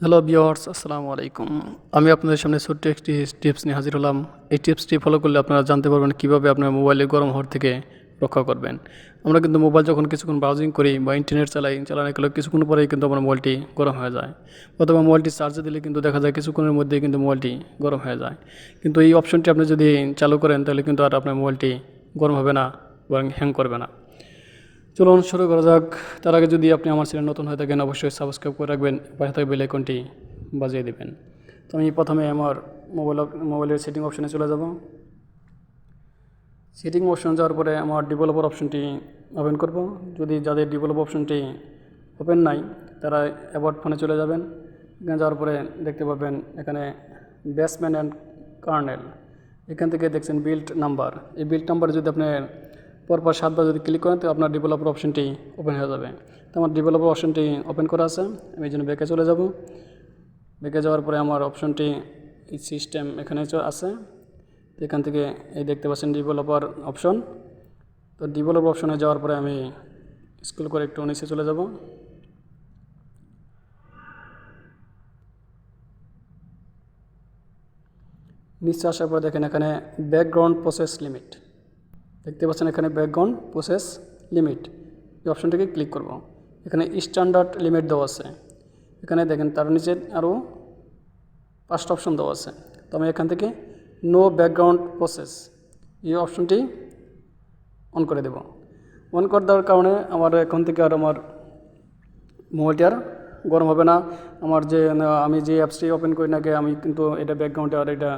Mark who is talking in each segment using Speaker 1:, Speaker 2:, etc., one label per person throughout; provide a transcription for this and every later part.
Speaker 1: Hello viewers, আসসালামু আলাইকুম। আমি আপনাদের সামনে ছোট্ট একটি টিপস নিয়ে হাজির হলাম। এই টিপসটি ফলো করলে আপনারা জানতে পারবেন কীভাবে আপনার মোবাইলে গরম হওয়ার থেকে রক্ষা করবেন। আমরা কিন্তু মোবাইল যখন কিছুক্ষণ ব্রাউজিং করি বা ইন্টারনেট চালানোর গেলে কিছুক্ষণ পরেই কিন্তু আমার মোবাইলটি গরম হয়ে যায়, অথবা মোবাইলটি চার্জে দিলে কিন্তু দেখা যায় কিছুক্ষণের মধ্যেই কিন্তু মোবাইলটি গরম হয়ে যায়। কিন্তু এই অপশনটি আপনি যদি চালু করেন তাহলে কিন্তু আর আপনার মোবাইলটি গরম হবে না, বরং হ্যাং করবে না। চলুন শুরু করা যাক। তার আগে যদি আপনি আমার চ্যানেল নতুন হয়ে থাকেন অবশ্যই সাবস্ক্রাইব করে রাখবেন, পাশে থাকা বেল আইকনটি বাজিয়ে দেবেন। তো আমি প্রথমে আমার মোবাইলের সেটিং অপশনে চলে যাব। সেটিং অপশন যাওয়ার পরে আমার ডেভেলপার অপশনটি ওপেন করব। যদি যাদের ডেভেলপার অপশনটি ওপেন নাই তারা অ্যাবাউট ফোনে চলে যাবেন। এখানে যাওয়ার পরে দেখতে পাবেন এখানে বেসমেন্ট অ্যান্ড কার্নেল, এখান থেকে দেখছেন বিল্ড নাম্বার। এই বিল্ড নাম্বারে যদি আপনি পরপর 7বার যদি ক্লিক করেন তো আপনার ডেভেলপার অপশনটি ওপেন হয়ে যাবে। তো আমার ডেভেলপার অপশনটি ওপেন করা আছে, আমি এই জন্য ব্যাকে চলে যাব। ব্যাকে যাওয়ার পরে আমার অপশনটি সিস্টেম এখানে আছে। তো এখান থেকে এই দেখতে পাচ্ছেন ডেভেলপার অপশন। তো ডেভেলপার অপশনে যাওয়ার পরে আমি স্ক্রল করে একটু নিচে চলে যাব। নিচে আসার পরে দেখেন এখানে ব্যাকগ্রাউন্ড প্রসেস লিমিট দেখতে পাচ্ছেন, এখানে ব্যাকগ্রাউন্ড প্রসেস লিমিট এই অপশনটিকে ক্লিক করব। এখানে স্ট্যান্ডার্ড লিমিট দেওয়া আছে, এখানে দেখেন তার নিচে আরও 5টা অপশন দেওয়া আছে। তো আমি এখান থেকে নো ব্যাকগ্রাউন্ড প্রসেস এই অপশনটি অন করে দেব। অন করে দেওয়ার কারণে আমার এখন থেকে আর আমার মোবাইলটি আর গরম হবে না। আমার আমি যে অ্যাপসটি ওপেন করি না গে আমি কিন্তু এটা ব্যাকগ্রাউন্ডে আর এটা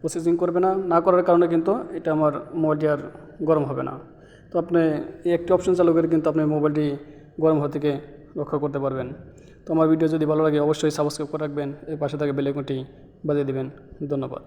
Speaker 1: প্রসেসিং করবে না, না করার কারণে কিন্তু এটা আমার মোবাইলটি আর গরম হবে না। তো আপনি এই একটি অপশন চালু করে কিন্তু আপনি মোবাইলটি গরম হওয়া থেকে রক্ষা করতে পারবেন। তো আমার ভিডিও যদি ভালো লাগে অবশ্যই সাবস্ক্রাইব করে রাখবেন, এর পাশে থাকা বেল আইকনটি বাজিয়ে দেবেন। ধন্যবাদ।